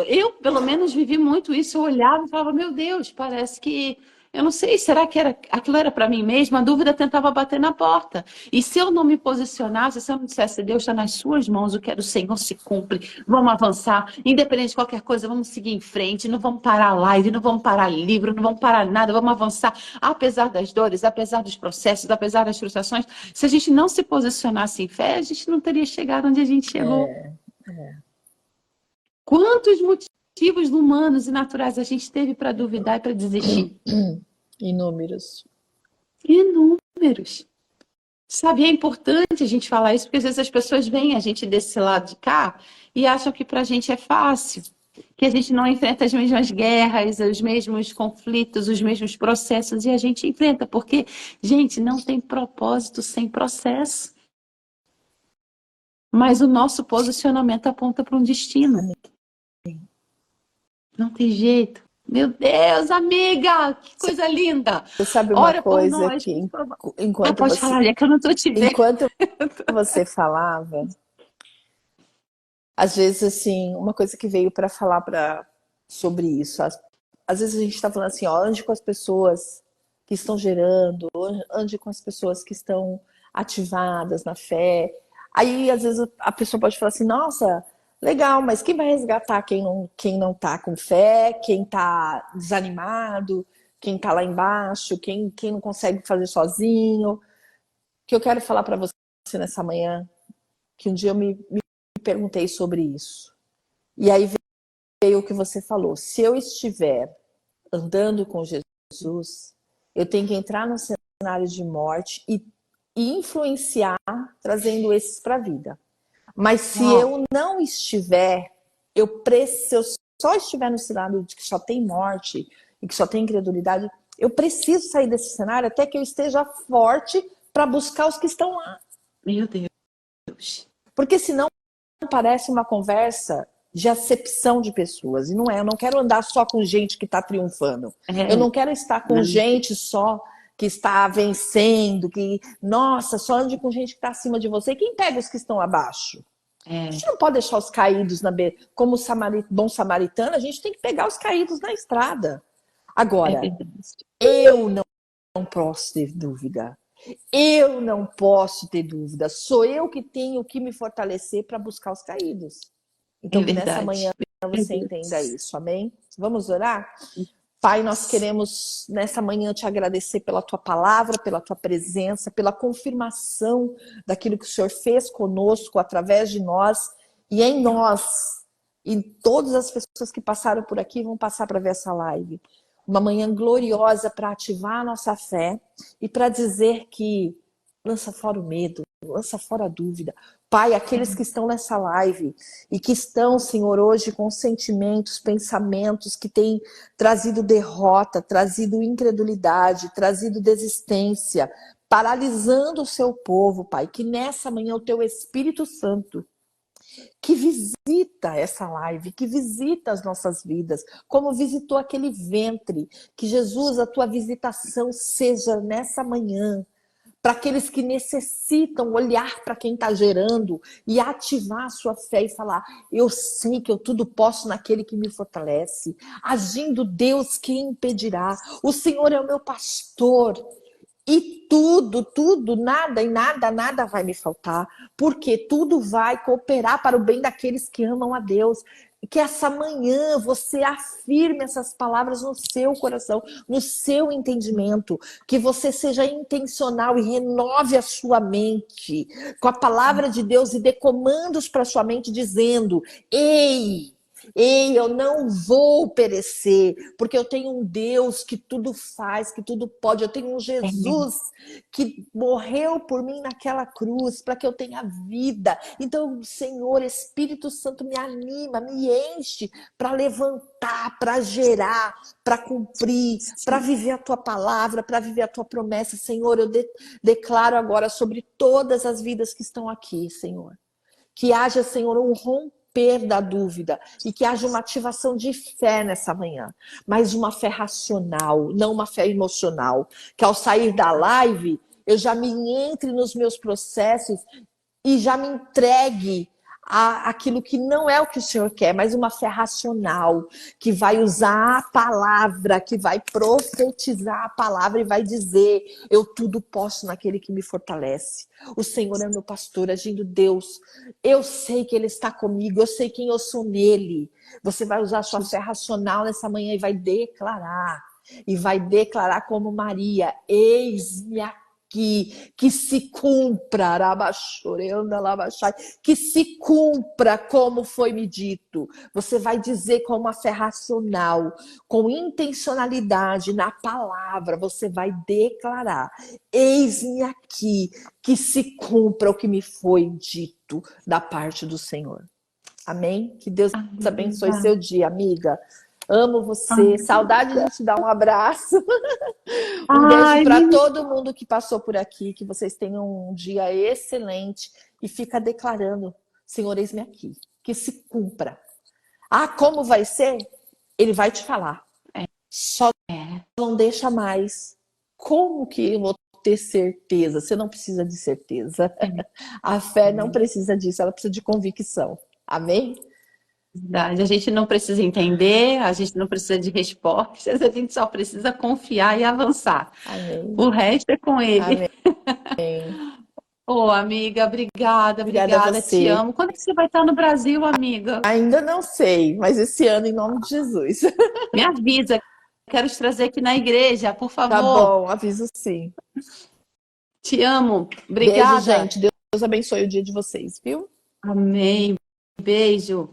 Eu, pelo menos, vivi muito isso. Eu olhava e falava, meu Deus, parece que. Eu não sei, será que aquilo era para mim mesma? A dúvida tentava bater na porta. E se eu não me posicionasse, se eu não dissesse, Deus está nas suas mãos, o que é do Senhor se cumpre, vamos avançar, independente de qualquer coisa, vamos seguir em frente, não vamos parar a live, não vamos parar livro, não vamos parar nada, vamos avançar, apesar das dores, apesar dos processos, apesar das frustrações. Se a gente não se posicionasse em fé, a gente não teria chegado onde a gente chegou. É, é. Quantos motivos humanos e naturais a gente teve para duvidar e para desistir? Inúmeros. Inúmeros. Sabe, é importante a gente falar isso, porque às vezes as pessoas veem a gente desse lado de cá e acham que para a gente é fácil, que a gente não enfrenta as mesmas guerras, os mesmos conflitos, os mesmos processos, e a gente enfrenta, porque, gente, não tem propósito sem processo. Mas o nosso posicionamento aponta para um destino. Não tem jeito. Meu Deus, amiga, que coisa linda. Você sabe uma Ora por coisa nós, que por favor. Ah, enquanto pode você falar, é que eu não estou te vendo. enquanto você falava, às vezes assim, uma coisa que veio para falar sobre isso, às vezes a gente está falando assim, ó, ande com as pessoas que estão gerando, ande com as pessoas que estão ativadas na fé. Aí às vezes a pessoa pode falar assim, nossa, legal, mas quem vai resgatar quem não tá com fé, quem tá desanimado, quem tá lá embaixo, quem não consegue fazer sozinho? O que eu quero falar para você nessa manhã, que um dia eu me perguntei sobre isso. E aí veio o que você falou. Se eu estiver andando com Jesus, eu tenho que entrar no cenário de morte e influenciar, trazendo esses para a vida. Mas se eu não estiver, se eu só estiver no cenário de que só tem morte e que só tem incredulidade, eu preciso sair desse cenário até que eu esteja forte para buscar os que estão lá. Meu Deus. Porque senão parece uma conversa de acepção de pessoas. E não é, eu não quero andar só com gente que está triunfando. Eu É, não quero estar com gente só que está vencendo, que, nossa, só ande com gente que está acima de você. Quem pega os que estão abaixo? A gente não pode deixar os caídos na beira. Como bom samaritano, a gente tem que pegar os caídos na estrada. é Agora, verdade. eu não posso ter dúvida. Eu não posso ter dúvida. Sou eu que tenho que me fortalecer para buscar os caídos. É Então, que nessa manhã verdade. Meu você entenda Deus. isso. Amém? Vamos orar? Pai, nós queremos nessa manhã te agradecer pela tua palavra, pela tua presença, pela confirmação daquilo que o Senhor fez conosco, através de nós e em nós. E todas as pessoas que passaram por aqui vão passar para ver essa live. Uma manhã gloriosa para ativar a nossa fé e para dizer que lança fora o medo, lança fora a dúvida. Pai, aqueles que estão nessa live e que estão, Senhor, hoje com sentimentos, pensamentos que têm trazido derrota, trazido incredulidade, trazido desistência, paralisando o seu povo, Pai, que nessa manhã o teu Espírito Santo que visita essa live, que visita as nossas vidas, como visitou aquele ventre, que Jesus, a tua visitação seja nessa manhã, para aqueles que necessitam olhar para quem está gerando e ativar a sua fé e falar, eu sei que eu tudo posso naquele que me fortalece, agindo Deus, quem impedirá? O Senhor é o meu pastor, E tudo, nada e nada vai me faltar, porque tudo vai cooperar para o bem daqueles que amam a Deus. Que essa manhã você afirme essas palavras no seu coração, no seu entendimento, que você seja intencional e renove a sua mente com a palavra de Deus e dê comandos para sua mente dizendo: ei, ei, eu não vou perecer, porque eu tenho um Deus que tudo faz, que tudo pode. Eu tenho um Amém. Jesus que morreu por mim naquela cruz, para que eu tenha vida. Então, Senhor, Espírito Santo, me anima, me enche para levantar, para gerar, para cumprir, para viver a tua palavra, para viver a tua promessa. Senhor, eu declaro agora sobre todas as vidas que estão aqui, Senhor. Que haja, Senhor, um romper da dúvida e que haja uma ativação de fé nessa manhã, mas uma fé racional, não uma fé emocional. Que ao sair da live, eu já me entre nos meus processos e já me entregue aquilo que não é o que o Senhor quer, mas uma fé racional, que vai usar a palavra, que vai profetizar a palavra e vai dizer: eu tudo posso naquele que me fortalece. O Senhor é meu pastor, agindo Deus. Eu sei que Ele está comigo, eu sei quem eu sou nele. Você vai usar a sua fé racional nessa manhã e vai declarar. E vai declarar como Maria: eis-me aqui. Que se cumpra, que se cumpra como foi me dito. Você vai dizer com uma fé racional, com intencionalidade na palavra, você vai declarar: eis-me aqui, que se cumpra o que me foi dito da parte do Senhor. Amém? Que Deus abençoe seu dia, amiga. Amo você. Saudade de te dar um abraço. Um beijo Ai, para todo mundo que passou por aqui. Que vocês tenham um dia excelente. E fica declarando: Senhor, eis-me aqui. Que se cumpra. Ah, como vai ser? Ele vai te falar. Só não deixa mais. Como que eu vou ter certeza? Você não precisa de certeza. A fé não precisa disso. Ela precisa de convicção. Amém? verdade. A gente não precisa entender, a gente não precisa de respostas, a gente só precisa confiar e avançar. Amém. O resto é com ele. Amém. Ô, amiga, obrigada, Obrigada a obrigada, te você. amo. Quando é que você vai estar no Brasil, amiga? Ainda não sei, mas esse ano, em nome de Jesus. Me avisa, quero te trazer aqui na igreja, por Tá favor. bom, aviso sim. Te amo, Beijo, obrigada. gente. Deus abençoe o dia de vocês, viu? Amém, beijo.